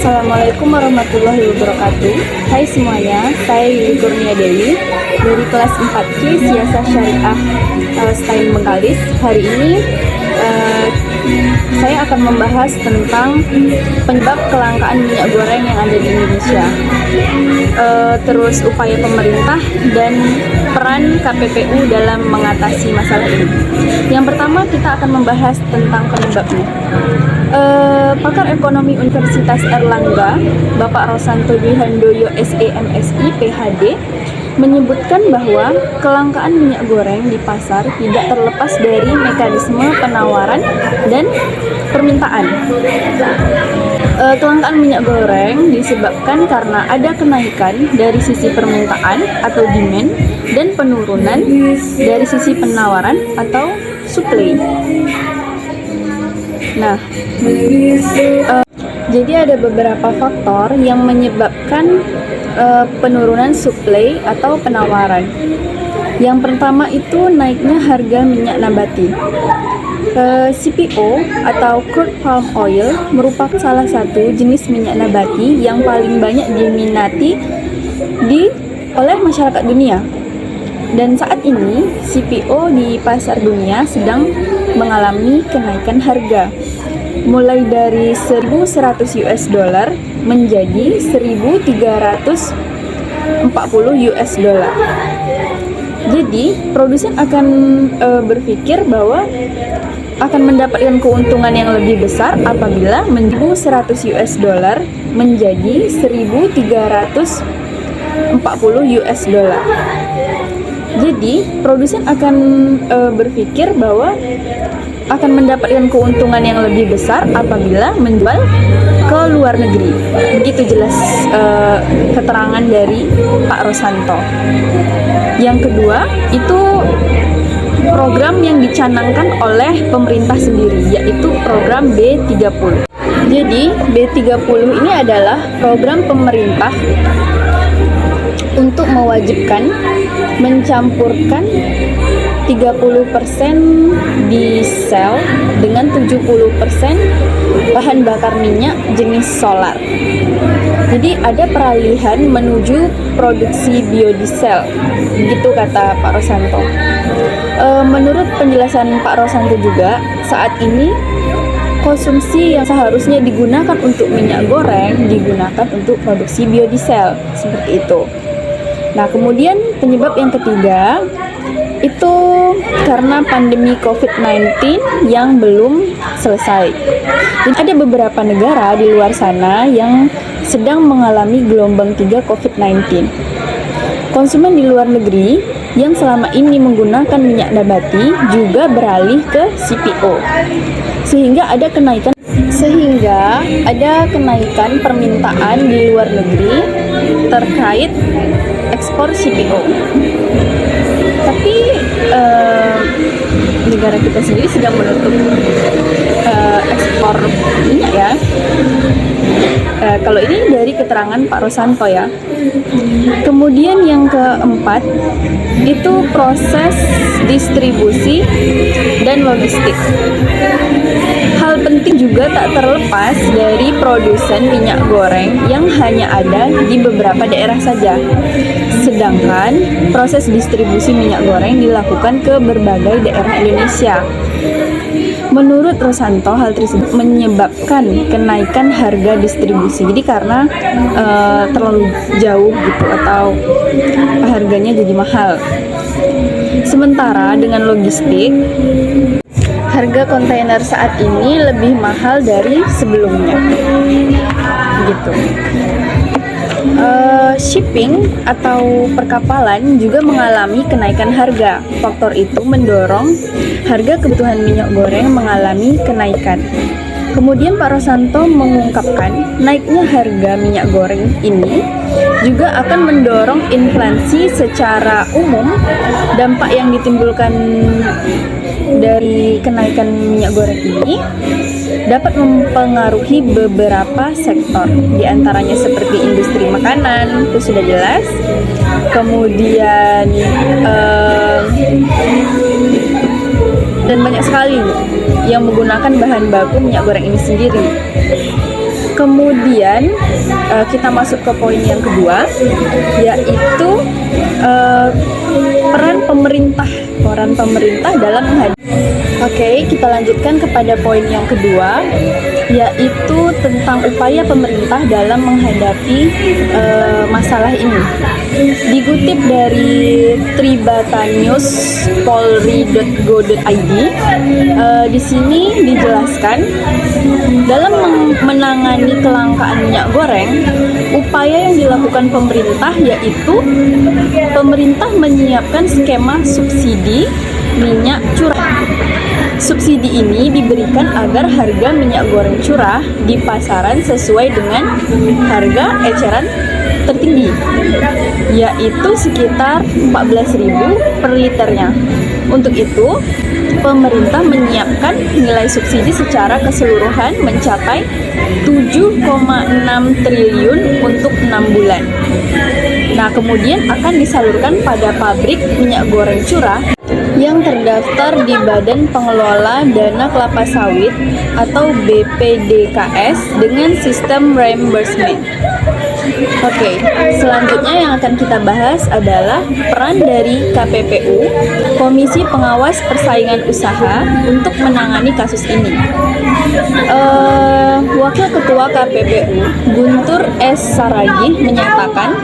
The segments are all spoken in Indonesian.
Assalamualaikum warahmatullahi wabarakatuh. Hai semuanya, saya Yuli Kurnia Dewi dari kelas 4C Siasah Syariah Stein Bengkalis. Hari ini saya akan membahas tentang penyebab kelangkaan minyak goreng yang ada di Indonesia, terus upaya pemerintah dan peran KPPU dalam mengatasi masalah ini. Yang pertama, kita akan membahas tentang penyebabnya. Pakar Ekonomi Universitas Airlangga, Bapak Rosanto Dwi Handoyo SEMSI PhD, menyebutkan bahwa kelangkaan minyak goreng di pasar tidak terlepas dari mekanisme penawaran dan permintaan. Kelangkaan minyak goreng disebabkan karena ada kenaikan dari sisi permintaan atau demand dan penurunan dari sisi penawaran atau supply. Nah, jadi ada beberapa faktor yang menyebabkan penurunan supply atau penawaran. Yang pertama itu naiknya harga minyak nabati. CPO atau crude palm oil merupakan salah satu jenis minyak nabati yang paling banyak diminati oleh masyarakat dunia. Dan saat ini CPO di pasar dunia sedang mengalami kenaikan harga, mulai dari 1.100 US dollar menjadi 1.340 US dollar. Jadi produsen akan berpikir bahwa akan mendapatkan keuntungan yang lebih besar apabila 1.100 US dollar menjadi 1.340 US dollar. Jadi produsen akan berpikir bahwa akan mendapatkan keuntungan yang lebih besar apabila menjual ke luar negeri. Begitu jelas keterangan dari Pak Rosanto. Yang kedua, itu program yang dicanangkan oleh pemerintah sendiri, yaitu program B30. Jadi B30 ini adalah program pemerintah untuk mewajibkan mencampurkan 30% diesel dengan 70% bahan bakar minyak jenis solar. Jadi ada peralihan menuju produksi biodiesel, begitu kata Pak Rosanto. Menurut penjelasan Pak Rosanto juga, saat ini konsumsi yang seharusnya digunakan untuk minyak goreng digunakan untuk produksi biodiesel, seperti itu. Nah, kemudian penyebab yang ketiga itu karena pandemi COVID-19 yang belum selesai. Dan ada beberapa negara di luar sana yang sedang mengalami gelombang 3 COVID-19. Konsumen di luar negeri yang selama ini menggunakan minyak nabati juga beralih ke CPO. Sehingga ada kenaikan permintaan di luar negeri terkait ekspor CPO. Tapi negara kita sendiri sedang menutup ekspor minyak ya. Kalau ini dari keterangan Pak Rosanto ya. Kemudian yang keempat itu proses distribusi dan logistik. Hal penting juga tak terlepas dari produsen minyak goreng yang hanya ada di beberapa daerah saja. Sedangkan proses distribusi minyak goreng dilakukan ke berbagai daerah Indonesia. Menurut Rosanto, hal tersebut menyebabkan kenaikan harga distribusi. Jadi karena terlalu jauh gitu atau harganya jadi mahal. Sementara dengan logistik, harga kontainer saat ini lebih mahal dari sebelumnya. Gitu. Shipping atau perkapalan juga mengalami kenaikan harga. Faktor itu mendorong harga kebutuhan minyak goreng mengalami kenaikan. Kemudian Pak Rosanto mengungkapkan naiknya harga minyak goreng ini juga akan mendorong inflasi secara umum. Dampak yang ditimbulkan dari kenaikan minyak goreng ini dapat mempengaruhi beberapa sektor, diantaranya seperti industri makanan, itu sudah jelas. Kemudian dan banyak sekali yang menggunakan bahan baku minyak goreng ini sendiri. Kemudian kita masuk ke poin yang kedua, yaitu peran pemerintah dalam menghadapi. Oke, kita lanjutkan kepada poin yang kedua, yaitu tentang upaya pemerintah dalam menghadapi masalah ini. Dikutip dari tribatanyuspolri.go.id, di sini dijelaskan dalam menangani kelangkaan minyak goreng, upaya yang dilakukan pemerintah yaitu pemerintah menyiapkan skema subsidi minyak curah. Subsidi ini diberikan agar harga minyak goreng curah di pasaran sesuai dengan harga eceran tertinggi, yaitu sekitar 14.000 per liternya. Untuk itu, pemerintah menyiapkan nilai subsidi secara keseluruhan mencapai 7,6 triliun untuk 6 bulan. Nah, kemudian akan disalurkan pada pabrik minyak goreng curah yang terdaftar di Badan Pengelola Dana Kelapa Sawit atau BPDKS dengan sistem reimbursement. Oke, selanjutnya yang akan kita bahas adalah peran dari KPPU, Komisi Pengawas Persaingan Usaha, untuk menangani kasus ini. Wakil Ketua KPPU, Guntur S. Saragih, menyatakan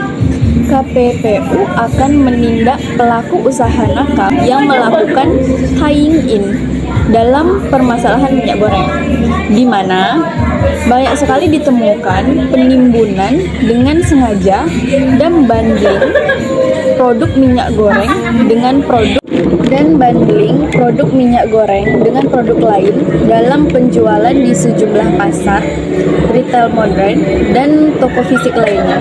KPPU akan menindak pelaku usaha nakal yang melakukan tying in dalam permasalahan minyak goreng, di mana banyak sekali ditemukan penimbunan dengan sengaja dan bundling produk minyak goreng dengan produk lain dalam penjualan di sejumlah pasar, retail modern, dan toko fisik lainnya.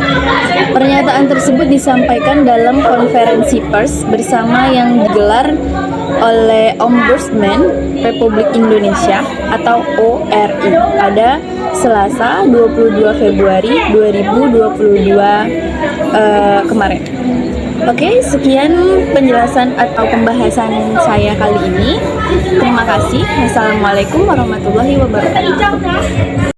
Pernyataan tersebut disampaikan dalam konferensi pers bersama yang digelar oleh Ombudsman Republik Indonesia atau ORI pada Selasa 22 Februari 2022 kemarin. Oke, sekian penjelasan atau pembahasan saya kali ini. Terima kasih. Wassalamualaikum warahmatullahi wabarakatuh.